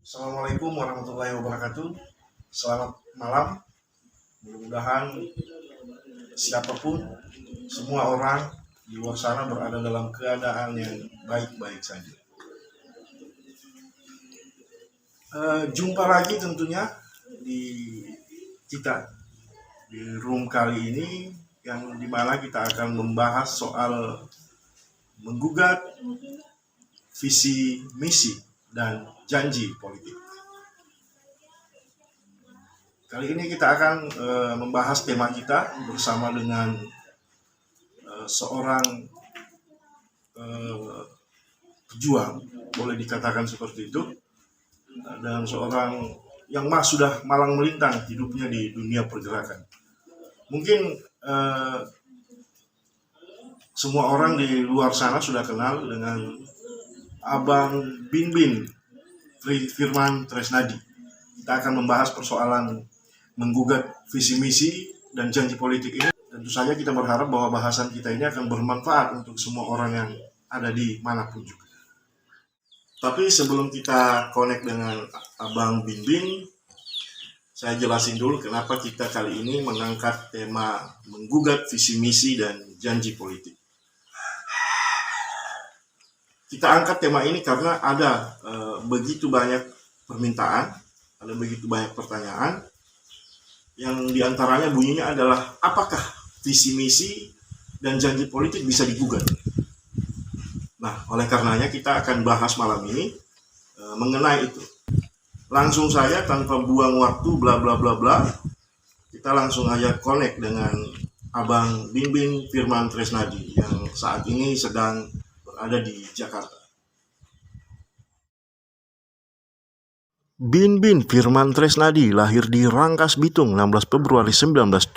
Assalamualaikum warahmatullahi wabarakatuh. Selamat malam. Mudah-mudahan siapapun, semua orang di luar sana berada dalam keadaan yang baik-baik saja. Jumpa lagi tentunya di room kali ini, yang dimana kita akan membahas soal menggugat visi misi dan janji politik. Kali ini kita akan membahas tema kita bersama dengan seorang pejuang, boleh dikatakan seperti itu, dan seorang yang sudah malang melintang hidupnya di dunia pergerakan. Mungkin semua orang di luar sana sudah kenal dengan Abang Binbin Firman Tresnadi. Kita akan membahas persoalan menggugat visi misi dan janji politik ini. Tentu saja kita berharap bahwa bahasan kita ini akan bermanfaat untuk semua orang yang ada di manapun juga. Tapi sebelum kita connect dengan Abang Binbin, saya jelasin dulu kenapa kita kali ini mengangkat tema menggugat visi misi dan janji politik. Kita angkat tema ini karena ada begitu banyak permintaan, ada begitu banyak pertanyaan, yang diantaranya bunyinya adalah apakah visi misi dan janji politik bisa digugat? Nah, oleh karenanya kita akan bahas malam ini mengenai itu. Langsung saja tanpa buang waktu bla bla bla bla, kita langsung aja connect dengan Abang Binbin Firman Tresnadi yang saat ini sedang ada di Jakarta. Binbin Firman Tresnadi lahir di Rangkas Bitung 16 Februari 1975.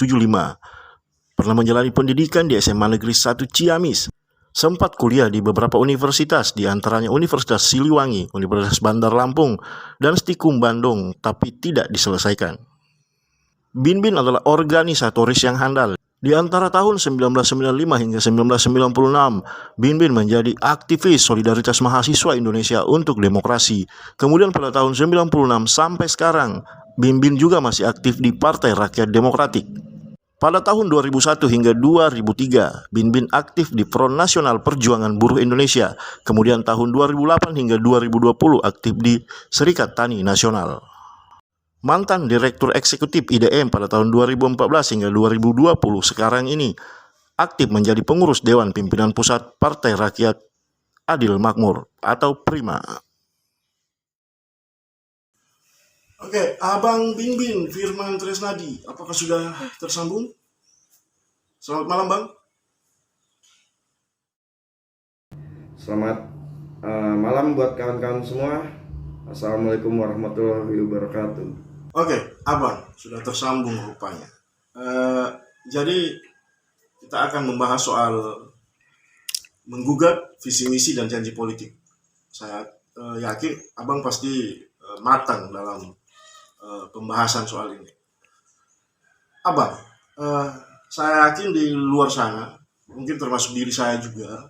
Pernah menjalani pendidikan di SMA Negeri 1 Ciamis. Sempat kuliah di beberapa universitas, di antaranya Universitas Siliwangi, Universitas Bandar Lampung, dan Stikum Bandung, tapi tidak diselesaikan. Binbin adalah organisatoris yang handal. Di antara tahun 1995 hingga 1996, Binbin menjadi aktivis Solidaritas Mahasiswa Indonesia untuk Demokrasi. Kemudian pada tahun 96 sampai sekarang, Binbin juga masih aktif di Partai Rakyat Demokratik. Pada tahun 2001 hingga 2003, Binbin aktif di Front Nasional Perjuangan Buruh Indonesia. Kemudian tahun 2008 hingga 2020 aktif di Serikat Tani Nasional. Mantan Direktur Eksekutif IDM pada tahun 2014 hingga 2020, sekarang ini aktif menjadi pengurus Dewan Pimpinan Pusat Partai Rakyat Adil Makmur atau Prima. Oke, Abang Binbin Firman Tresnadi, apakah sudah tersambung? Selamat malam, Bang. Selamat malam buat kawan-kawan semua. Assalamualaikum warahmatullahi wabarakatuh. Oke, Abang sudah tersambung rupanya. Jadi kita akan membahas soal menggugat visi misi dan janji politik. Saya yakin Abang pasti matang dalam pembahasan soal ini. Abang, saya yakin di luar sana, mungkin termasuk diri saya juga,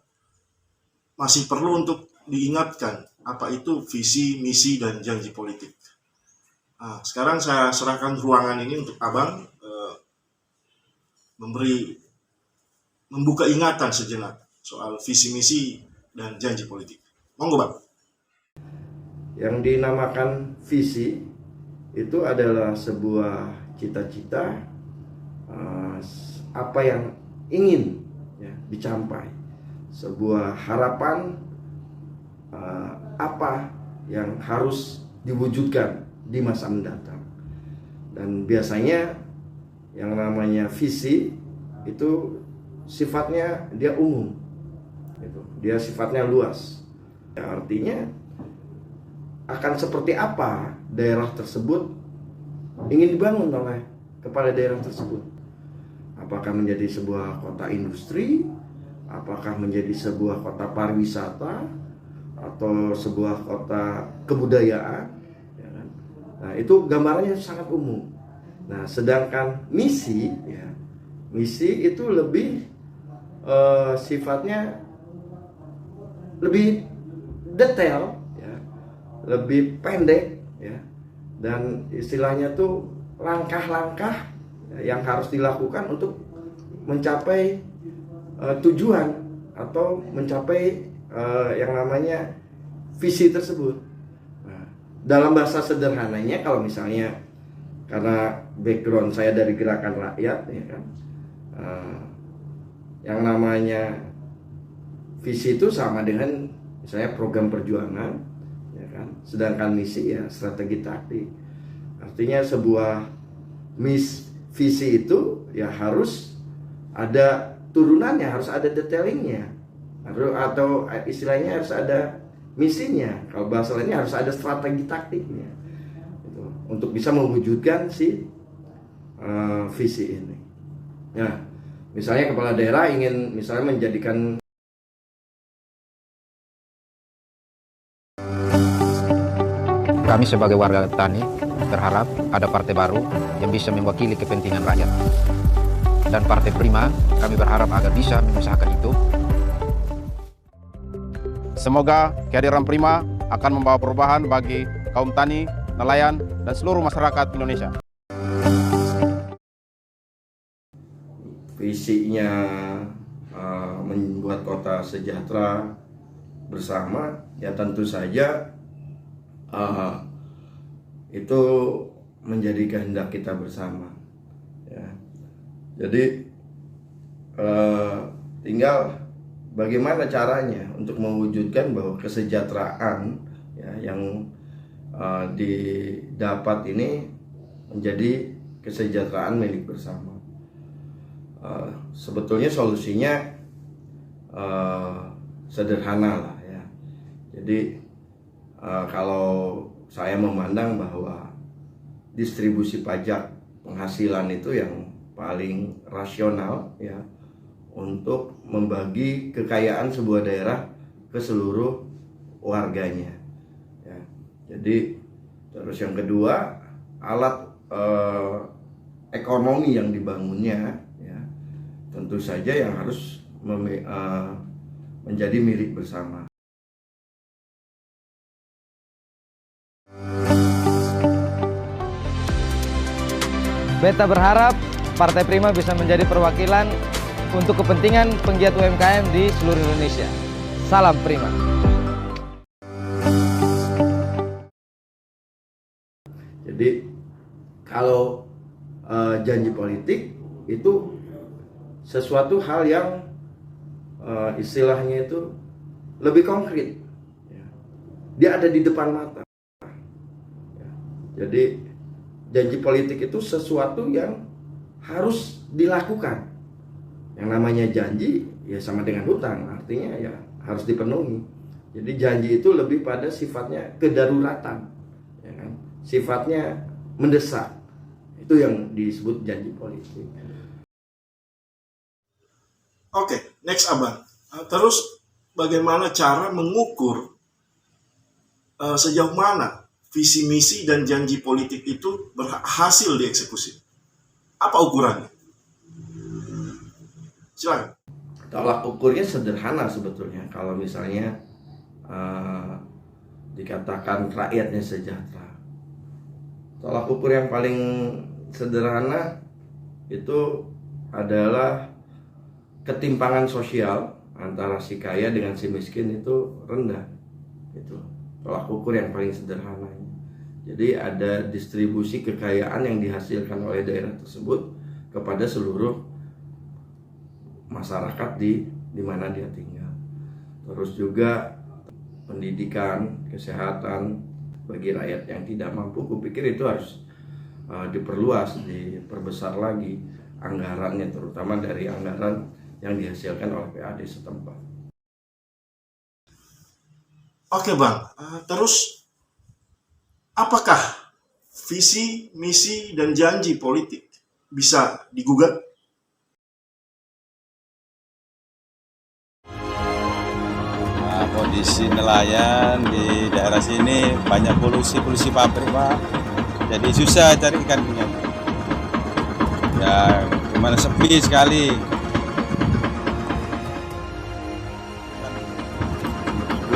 masih perlu untuk diingatkan apa itu visi misi dan janji politik. Nah, sekarang saya serahkan ruangan ini untuk Abang membuka ingatan sejenak soal visi misi dan janji politik. Monggo, Bang. Yang dinamakan visi itu adalah sebuah cita-cita, apa yang ingin dicapai, sebuah harapan, apa yang harus diwujudkan di masa mendatang. Dan biasanya yang namanya visi itu sifatnya dia umum, dia sifatnya luas. Artinya akan seperti apa daerah tersebut ingin dibangun oleh kepala daerah tersebut. Apakah menjadi sebuah kota industri, apakah menjadi sebuah kota pariwisata, atau sebuah kota kebudayaan. Nah, itu gambarannya sangat umum. Nah, sedangkan misi itu lebih sifatnya lebih detail, ya, lebih pendek, ya, dan istilahnya tuh langkah-langkah yang harus dilakukan untuk mencapai tujuan atau mencapai yang namanya visi tersebut. Nah, dalam bahasa sederhananya, kalau misalnya karena background saya dari gerakan rakyat, ya kan, yang namanya visi itu sama dengan misalnya program perjuangan, ya kan, sedangkan misi ya strategi taktik. Artinya sebuah visi itu ya harus ada turunannya, harus ada detailingnya, atau istilahnya harus ada misinya. Kalau bahasa lainnya harus ada strategi taktiknya, gitu, untuk bisa mewujudkan si visi ini. Nah, misalnya kepala daerah ingin misalnya menjadikan kami sebagai warga tani berharap ada partai baru yang bisa mewakili kepentingan rakyat. Dan Partai Prima kami berharap agar bisa mengusahakan itu. Semoga kehadiran Prima akan membawa perubahan bagi kaum tani, nelayan, dan seluruh masyarakat Indonesia. Visinya membuat kota sejahtera bersama, ya tentu saja itu menjadi kehendak kita bersama, ya. Jadi tinggal bagaimana caranya untuk mewujudkan bahwa kesejahteraan, ya, yang didapat ini menjadi kesejahteraan milik bersama. Sebetulnya solusinya sederhana lah, ya. Jadi kalau saya memandang bahwa distribusi pajak penghasilan itu yang paling rasional, ya, untuk membagi kekayaan sebuah daerah ke seluruh warganya, ya. Jadi terus yang kedua, alat ekonomi yang dibangunnya, ya, tentu saja yang harus menjadi milik bersama. Beta berharap Partai Prima bisa menjadi perwakilan untuk kepentingan penggiat UMKM di seluruh Indonesia. Salam Prima. Jadi kalau janji politik itu sesuatu hal yang istilahnya itu lebih konkret, ya. Dia ada di depan mata, ya. Jadi janji politik itu sesuatu yang harus dilakukan. Yang namanya janji ya sama dengan hutang, artinya ya harus dipenuhi. Jadi janji itu lebih pada sifatnya kedaruratan, ya kan? Sifatnya mendesak. Itu yang disebut janji politik. Oke, next Abang. Terus bagaimana cara mengukur sejauh mana visi misi dan janji politik itu berhasil dieksekusi? Apa ukurannya? Silakan. Tolak ukurnya sederhana sebetulnya. Kalau misalnya dikatakan rakyatnya sejahtera, tolak ukur yang paling sederhana itu adalah ketimpangan sosial antara si kaya dengan si miskin itu rendah. Itu tolak ukur yang paling sederhana. Jadi ada distribusi kekayaan yang dihasilkan oleh daerah tersebut kepada seluruh masyarakat di mana dia tinggal. Terus juga pendidikan, kesehatan bagi rakyat yang tidak mampu, kupikir itu harus diperluas, diperbesar lagi anggarannya, terutama dari anggaran yang dihasilkan oleh PAD setempat. Oke Bang, terus apakah visi, misi, dan janji politik bisa digugat? Nah, kondisi nelayan di daerah sini banyak polusi pabrik Pak, jadi susah cari ikan minyak. Ya gimana, sepi sekali.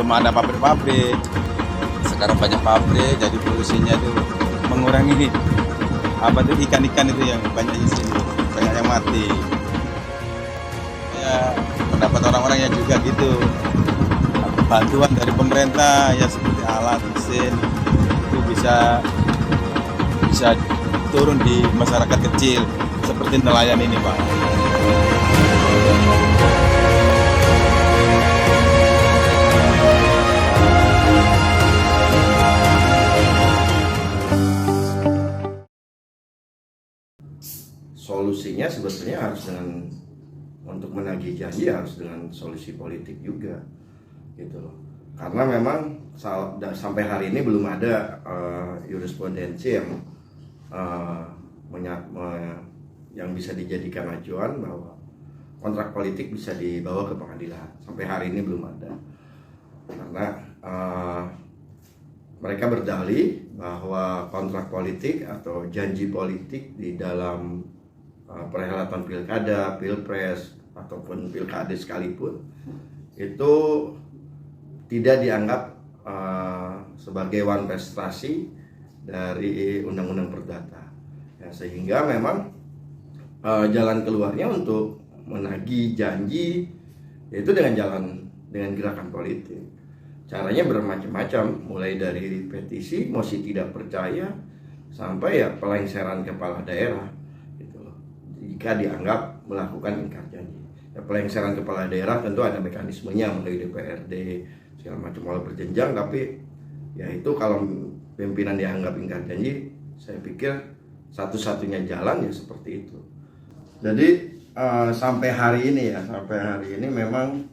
belum ada pabrik-pabrik. Sekarang banyak pabrik, jadi polusinya itu mengurangi ikan-ikan itu yang banyak di sini, banyak yang mati. Ya, pendapat orang-orang yang juga gitu. Bantuan dari pemerintah ya seperti alat mesin itu bisa turun di masyarakat kecil seperti nelayan ini, Pak. Solusinya sebetulnya harus untuk menagih janji harus dengan solusi politik juga, gitu loh. Karena memang sampai hari ini belum ada jurisprudensi yang bisa dijadikan acuan bahwa kontrak politik bisa dibawa ke pengadilan. Sampai hari ini belum ada, karena mereka berdalih bahwa kontrak politik atau janji politik di dalam perhelatan pilkada, pilpres, ataupun pilkada sekalipun itu tidak dianggap sebagai one prestasi dari undang-undang perdata, ya, sehingga memang jalan keluarnya untuk menagih janji yaitu dengan gerakan politik. Caranya bermacam-macam, mulai dari petisi, mosi tidak percaya, sampai ya pelengseran kepala daerah, gitu loh, jika dianggap melakukan ingkar janji. Ya, pelengseran kepala daerah tentu ada mekanismenya mulai DPRD segala macam walau berjenjang, tapi ya itu kalau pimpinan dianggap ingkar janji, saya pikir satu-satunya jalan ya seperti itu. Jadi sampai hari ini memang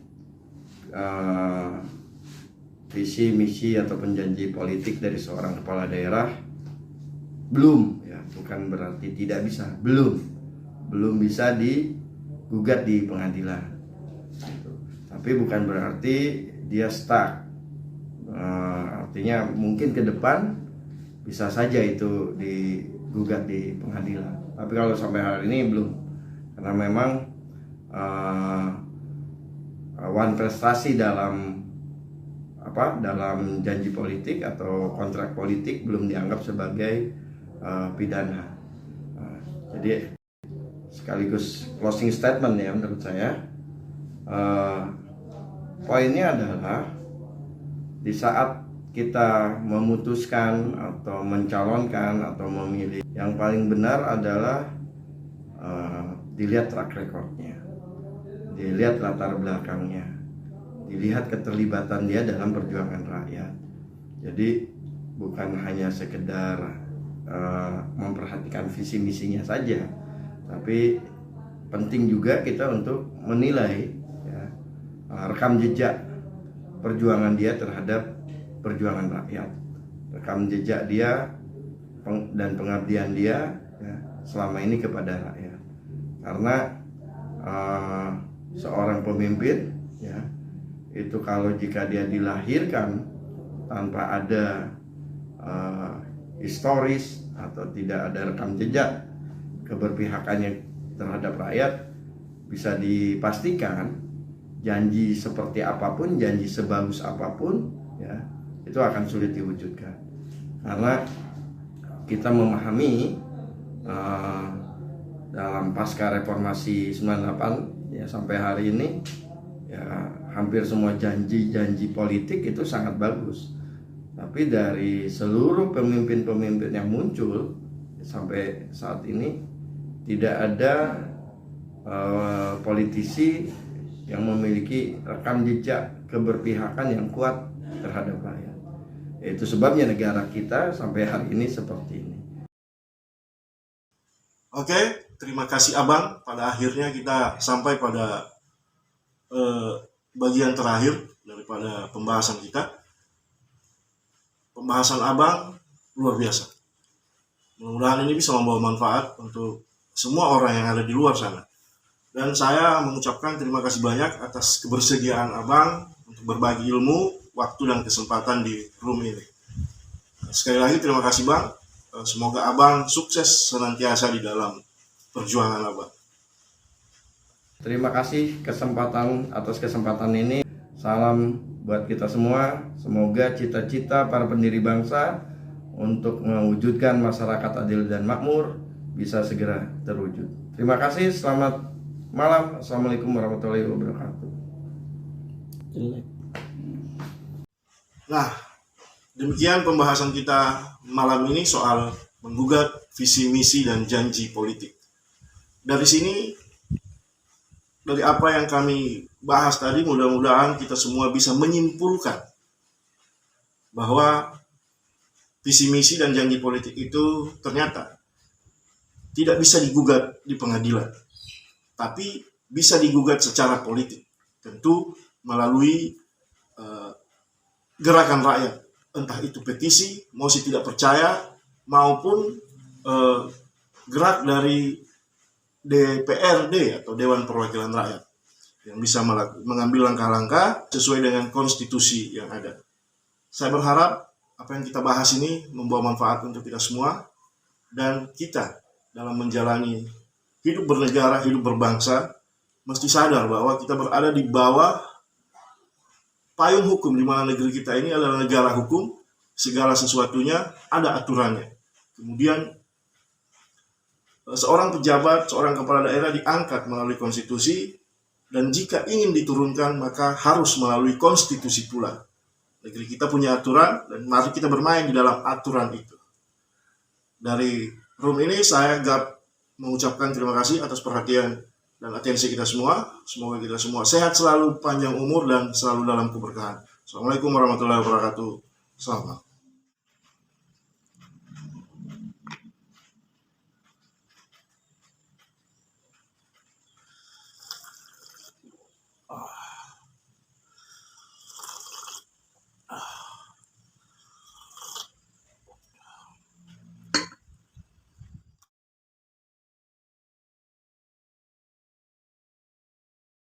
visi misi ataupun janji politik dari seorang kepala daerah belum, ya, bukan berarti tidak bisa, belum bisa digugat di pengadilan, tapi bukan berarti dia stuck. Artinya mungkin ke depan bisa saja itu digugat di pengadilan, tapi kalau sampai hari ini belum, karena memang one prestasi dalam janji politik atau kontrak politik belum dianggap sebagai pidana. Jadi sekaligus closing statement ya menurut saya, poinnya adalah di saat kita memutuskan atau mencalonkan atau memilih, yang paling benar adalah dilihat track recordnya, dilihat latar belakangnya, dilihat keterlibatan dia dalam perjuangan rakyat. Jadi bukan hanya sekedar memperhatikan visi misinya saja, tapi penting juga kita untuk menilai, ya, rekam jejak perjuangan dia terhadap perjuangan rakyat, rekam jejak dia dan pengabdian dia, ya, selama ini kepada rakyat. Karena seorang pemimpin, ya, itu kalau jika dia dilahirkan tanpa ada historis atau tidak ada rekam jejak keberpihakannya terhadap rakyat, bisa dipastikan janji seperti apapun, janji sebagus apapun, ya, itu akan sulit diwujudkan. Karena kita memahami dalam pasca reformasi 98, ya, sampai hari ini, ya, hampir semua janji-janji politik itu sangat bagus, tapi dari seluruh pemimpin-pemimpin yang muncul sampai saat ini tidak ada politisi yang memiliki rekam jejak keberpihakan yang kuat terhadap rakyat. Itu sebabnya negara kita sampai hari ini seperti ini. Oke, terima kasih Abang. Pada akhirnya kita sampai pada bagian terakhir daripada pembahasan kita. Pembahasan Abang luar biasa. Mudah-mudahan ini bisa membawa manfaat untuk semua orang yang ada di luar sana. Dan saya mengucapkan terima kasih banyak atas kebersediaan Abang untuk berbagi ilmu, waktu, dan kesempatan di room ini. Sekali lagi terima kasih Bang. Semoga Abang sukses senantiasa di dalam perjuangan Abang. Terima kasih atas kesempatan ini. Salam buat kita semua. Semoga cita-cita para pendiri bangsa untuk mewujudkan masyarakat adil dan makmur bisa segera terwujud. Terima kasih, selamat malam. Assalamualaikum warahmatullahi wabarakatuh. Nah, demikian pembahasan kita malam ini soal menggugat visi misi dan janji politik. Dari sini, dari apa yang kami bahas tadi, mudah-mudahan kita semua bisa menyimpulkan bahwa visi misi dan janji politik itu ternyata tidak bisa digugat di pengadilan, tapi bisa digugat secara politik, tentu melalui gerakan rakyat, entah itu petisi, mosi tidak percaya, maupun gerak dari DPRD atau Dewan Perwakilan Rakyat yang bisa mengambil langkah-langkah sesuai dengan konstitusi yang ada. Saya berharap apa yang kita bahas ini membawa manfaat untuk kita semua, dan kita dalam menjalani hidup bernegara, hidup berbangsa, mesti sadar bahwa kita berada di bawah payung hukum, di mana negeri kita ini adalah negara hukum, segala sesuatunya ada aturannya. Kemudian seorang pejabat, seorang kepala daerah diangkat melalui konstitusi, dan jika ingin diturunkan maka harus melalui konstitusi pula. Negeri kita punya aturan, dan mari kita bermain di dalam aturan itu. Dari room ini saya mengucapkan terima kasih atas perhatian dan atensi kita semua. Semoga kita semua sehat selalu, panjang umur, dan selalu dalam keberkahan. Assalamualaikum warahmatullahi wabarakatuh. Selamat malam.